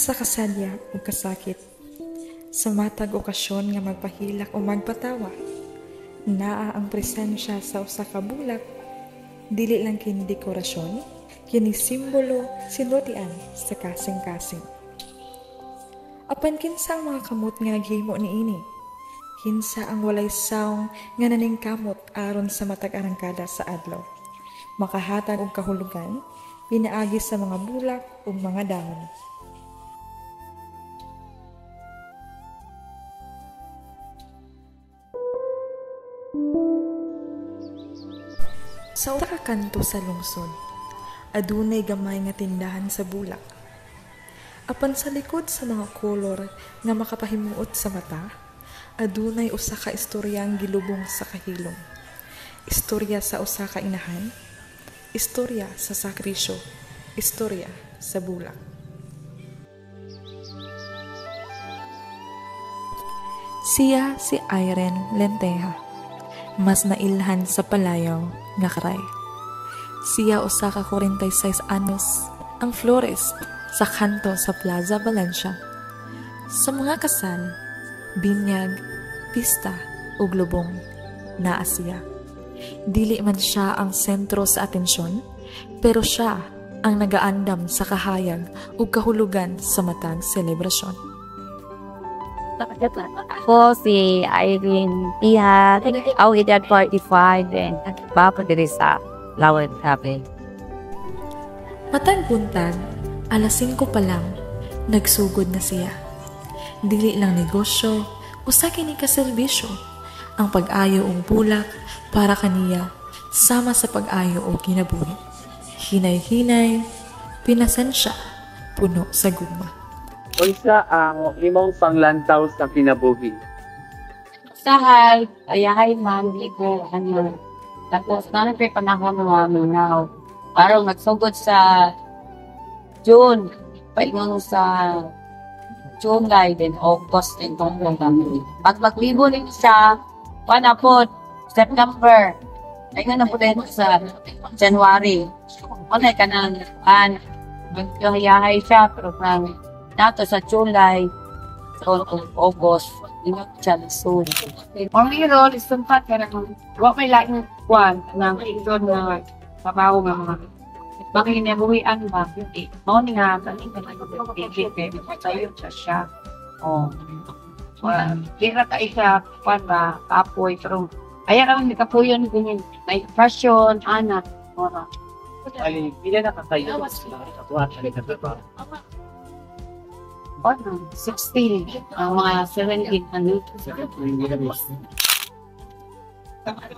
sa kasadya o kasakit, sa matag okasyon nga magpahilak o magpatawa, naa ang presensya sa usa ka bulak, dili lang kini dekorasyon, kini simbolo sinultian sa kasing-kasing. Apan kinsa ang mga kamot nga naghimo niini? Kinsa ang walay sawng nga naningkamot aron sa matag arangkada sa adlaw? Makahatag og kahulugan pinaagi sa mga bulak ug mga dahon. Sa usa ka kanto sa lungsod, adunay gamay nga tindahan sa bulak. Apan sa likod sa mga kolor nga makapahimuot sa mata, adunay usa ka istoryang gilubong sa kahilom. Istorya sa usa ka inahan, istorya sa sakrisyo, istorya sa bulak. Siya si Irene Lenteja, mas nailhan sa palayaw nga karay. Siya usa ka 46 anyos, ang florist sa kanto sa Plaza Valencia. Sa mga kasal, binyag, pista ug lubong, naa siya. Dili man siya ang sentro sa atensyon, pero siya ang nagaandam sa kahayag ug kahulugan sa matag selebrasyon. Ako si Irene Iha, ako edad 45 and bapa diri sa Lawan Cafe. Matag buntag, alas 5 pa lang, nagsugod na siya. Dili lang negosyo, usa kini ka serbisyo, ang pag-ayo og bulak para kaniya, sama sa pag-ayo og kinabuhi. Hinay-hinay, pinasensya, puno sa gugma. Unsa ang imong panglantaw sa kinabuhi? Sahal, ayahay man, ligo, ano. Tapos, nalang pa panahon mga minaw. Parang nagsugod sa June, paingon sa July, then August, then November. Pag maglibo rin siya, panapod, September, ayun na po rin sa January. Wala ka nang magkahiyahay siya, pero nang nato sa July, so August, ingat siya na soon. Ang role is sumpat ka naman. Huwag may laking kwan ng doon na pabaho nga mga makinabuhian ba? Mao ni nga, kanin ka na sa'yo siya. O, di na tayo sa kwan ba, kapoy, pero ayan naman, kapuyon ganyan. May fashion, anak, mga. Ay, pila na kakayo sa katuwa ka ba? O, 16, mga 17, ano?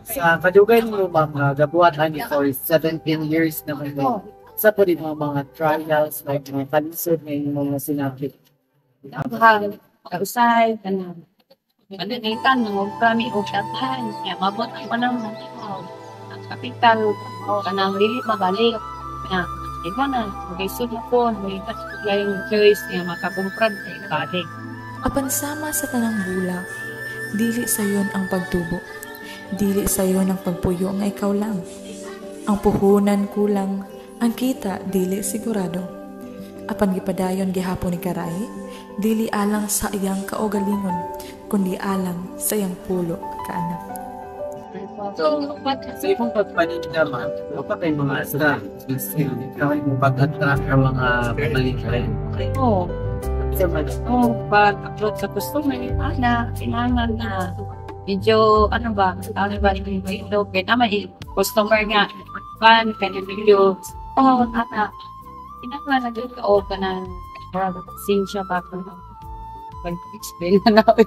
Sa kadugay mo mga gabuhat ani for 17 years naman din. Sa po din mga trials, like mga kalisod na yung mga sinabi. Nakahal, kausay, kanang pananitan, mga kami o shatahan, kaya mabot ang panahon ang kapital, kanang lili mabalik, na iba na, mag-isod na po, may yung choice niya, makakumprad na ibalik. Apan sama sa tanang bulak, dili sayon ang pagtubo. Dili sayon ang pagpuyo nga ikaw lang. Ang puhunan kulang, ang kita dili sigurado. Apan gipadayon gihapon ni Karay, dili alang sa iyang kaugalingon, kundi alang sa iyang pulo kaanak. Sa ibang pagpanig naman, pa kay mga strategies, kaway mo pag-attract ang mga pamaligay. Oo. Pag-upload sa customer, kailangan na medyo, ano ba yung video, kaya naman customer nga, fan, kanya video, kailangan na doon ka o ka ng scene siya pa pag-explain na namin.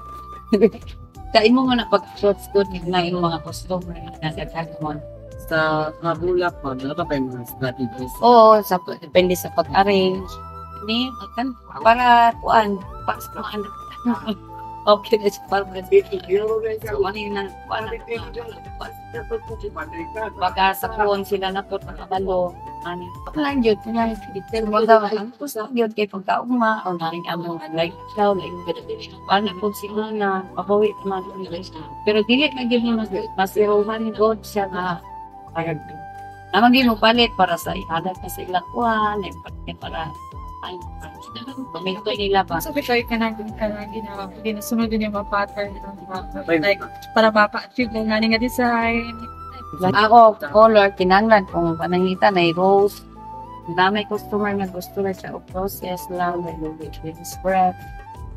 Kain mo nga na pag-upload ko na yung mga customer na nagkag mo. Sa mga bulak mo, ano pa kayo mga strategies? Oo, depende sa pag-arrange. Para kuan, para sa mga anak. Okay, that's part of the video. So, ano yun na, baka sa kuwan sila na po nakabalo. Lang yun, kanya, detail mo daw, ang puso yun kay pagkauma, o naring among like, paano po sila na mabawi naman. Pero dili na yun masiruhan yun siya na naman din mo palit para sa ihalag na sa ilang kuwan, para Ay, pamito nila ba? So, kayo ka na ginawa, ginasunod din yung mga pattern. Like, para mapa-achieve na nga design. Ako, color, kinanglan kung panangita na rose. Dami customer na gusto na siya o process lang, may spread.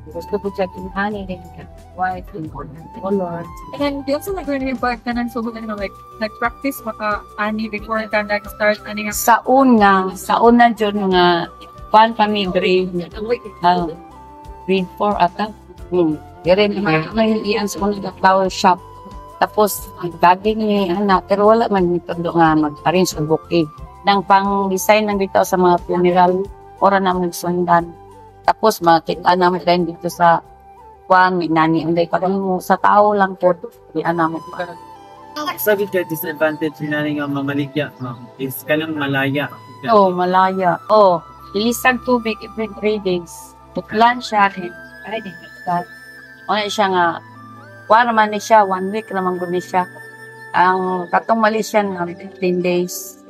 Gusto ko siya kinahani din ka white, important color. And then, di also nag-report ka ng sugot na like, nag-practice maka ani before ka nag-start ani nga. Sa una dyan nga, pan kami grade 4 ata. Dire may iyan sa mga flower shop. Tapos, nagdaging ni anak, pero wala man nito nga mag-arrange ng bouquet. Nang pang-design ng dito sa mga funeral, ora namin sundan. Tapos, makita namin din dito sa kuwan, may nani, hindi pa mo sa tao lang po. Hindi namin pa. Sabi ka, disadvantage na nga mamaligya is kanang malaya. Oo, malaya. Oo, ilisag tubig every 3 days. Tuklan siya rin. Ay, di ba? Ano siya nga, kuwan naman ni siya, 1 week naman guni siya. Ang katong Malaysian, 15 days.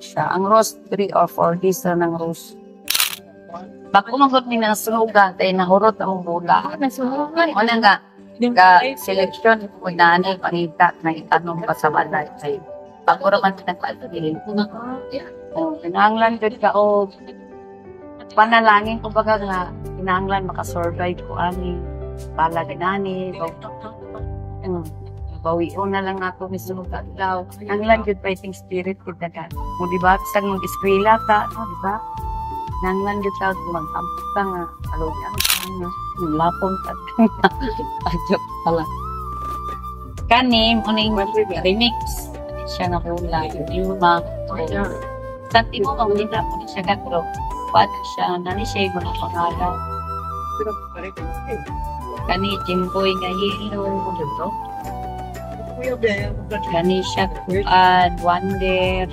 Siya. Ang rose, 3 or 4 days na ng rose. Bakumagot ni ng sunugan, tayo nahurot ang bula. Nasunugan. O nga, selection, kung naanay, pangita, na itanong pa sa balay. Ay, pagkura man nagpalagin. Pinanglan dyan ka, o panalangin ko baga nga, pinanglan makasurvive ko ani, palagin bawion na lang ako misunugan daw. Ang lang yun fighting spirit kita ka. Mo diba, isang mag-eskwela ta, no, diba? Nang lang yun daw, mag-ampit ka nga. Alugyan ka nga. Lapon ka. Ajok pala. Kanim, uning remix. Siya na hula. Yung mga santi mo, mamulita po siya katro. Paano siya, nani siya yung mga pangalan. Kani, Jimboy nga yelo. Kani siya Wonder.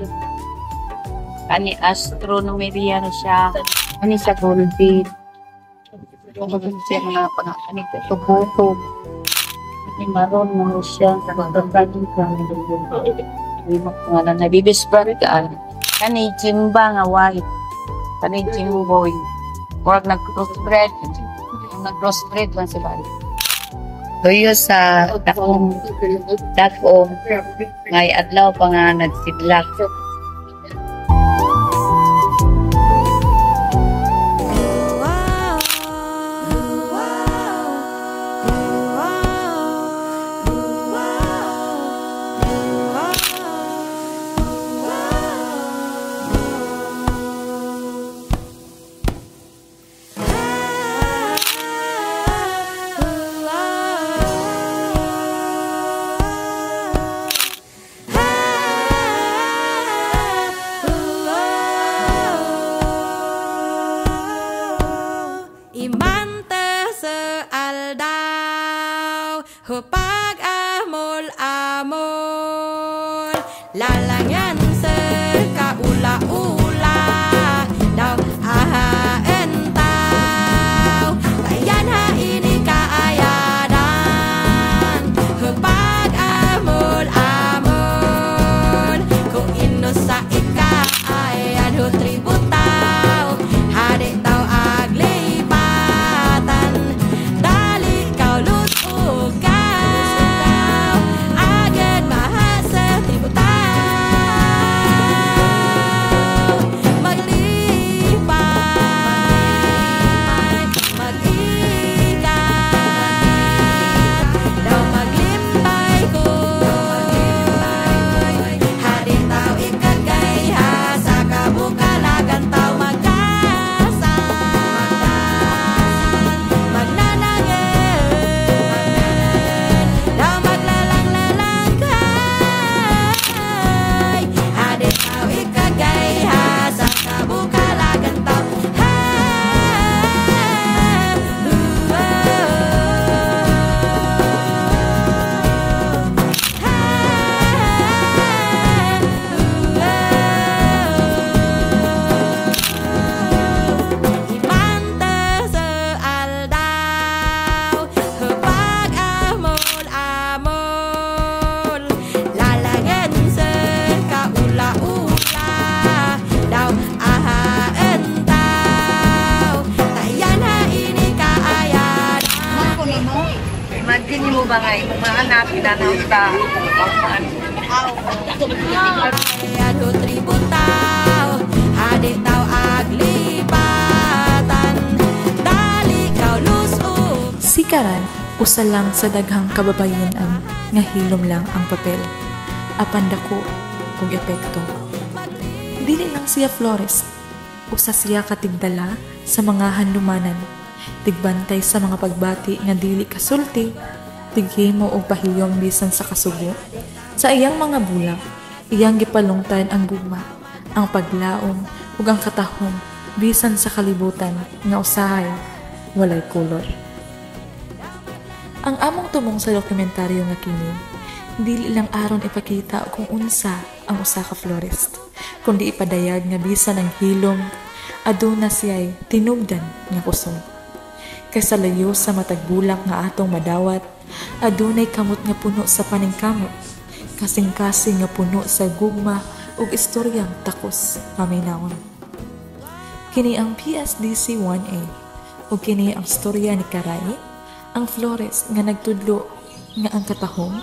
Kani Astronomeria na siya. Kani siya Goldbeat. Kani siya mga pangalan ito. Tubuto. Kani Maron na siya. Kani na Bibisberg. Kani Jimba nga white. Kani Jimboy. Huwag nag-crossbreed. Nag-crossbreed man si Bali. Tuyo sa dakong ngay adlaw pa nga nagsidlak. Imante sealdau hupag amol-amol lalangan sekaula-ula daw entau tayan ha ini kaayadan hupag amol-amol kung ino sa ikaayan hu tributau hade tau agli dali kau lutukan mga imong mga anak pinanaw sa Ado tributaw, hadi taw aglipatan, dali kaw lusog. Sikaran, usa lang sa daghang kababayenan nga hilom lang ang papel. Apan dako ug epekto. Dili lang siya florist, usa siya katigdala sa mga handumanan, tigbantay sa mga pagbati nga dili kasulti, tighimo og pahiyom bisan sa kasugo. Sa iyang mga bulak, iyang gipalungtan ang gugma, ang paglaom ug ang katahom bisan sa kalibutan nga usahay walay kolor. Ang among tumong sa dokumentaryo nga kini, dili lang aron ipakita kung unsa ang usa ka florist, kundi ipadayag nga bisan ang hilom aduna siya'y tinubdan nga kusog. Kaysa layo sa matag bulak nga atong madawat, adunay kamot nga puno sa paningkamot, kasing-kasing nga puno sa gugma ug istoryang takos paminaon. Kini ang PSDC 1A ug kini ang storya ni Karay, ang florist nga nagtudlo nga ang katahom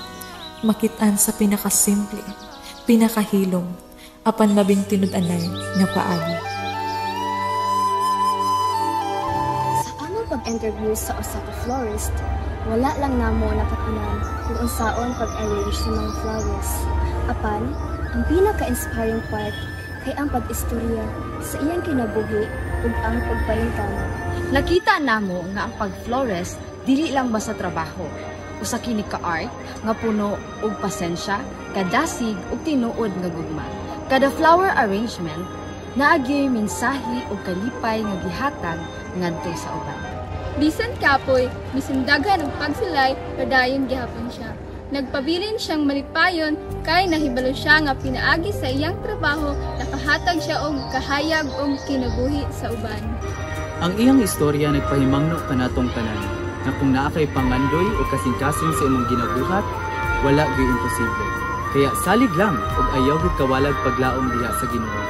makit-an sa pinakasimple, pinakahilom, apan labing tinud-anay nga paagi. Sa among pag-interview sa usa ka florist, wala lang namo nakatunan kung unsaon pag-arrange sa mga flowers. Apan, ang pinaka-inspiring part kay ang pag-istorya sa iyang kinabuhi ug ang pagpalingkamot. Nakita namo nga ang pag-florist dili lang basta trabaho. Usa kini ka art nga puno og pasensya, kadasig ug tinuod nga gugma. Kada flower arrangement naagyoy mensahe ug kalipay nga gihatag ngadto sa uban. Bisan kapoy, misindaghan ang pagsulay, padayon gihapon siya. Nagpabilin siyang malipayon, kay nahibalo siya nga pinaagi sa iyang trabaho, nakahatag siya og kahayag og kinabuhi sa uban. Ang iyang istorya nagpahimangno kanatong tanan, na kung naa kay pangandoy o kasing-kasing sa imong ginabuhat, wala gyud imposible. Kaya salig lang ug ayaw gyud kawalag paglaom diha sa Ginoo.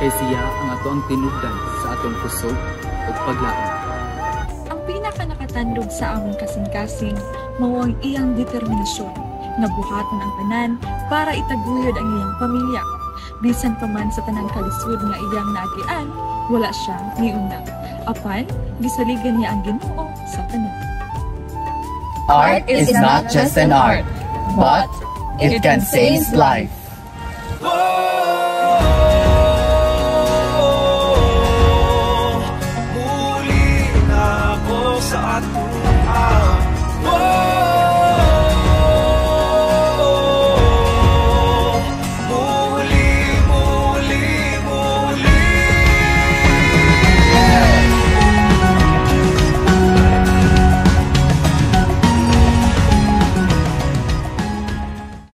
Kay siya ang ato ang tinubdan sa atong kusog ug paglaom. Nakatandog sa among kasing-kasing mao ang iyang determinasyon na buhaton ang tanan para itaguyod ang iyang pamilya. Bisan pa man sa tanang kalisod nga iyang naagian, wala siya niuna. Apan, gisaligan niya ang Ginoo sa tanan. Art is not just an art, but it can save life. Sa ato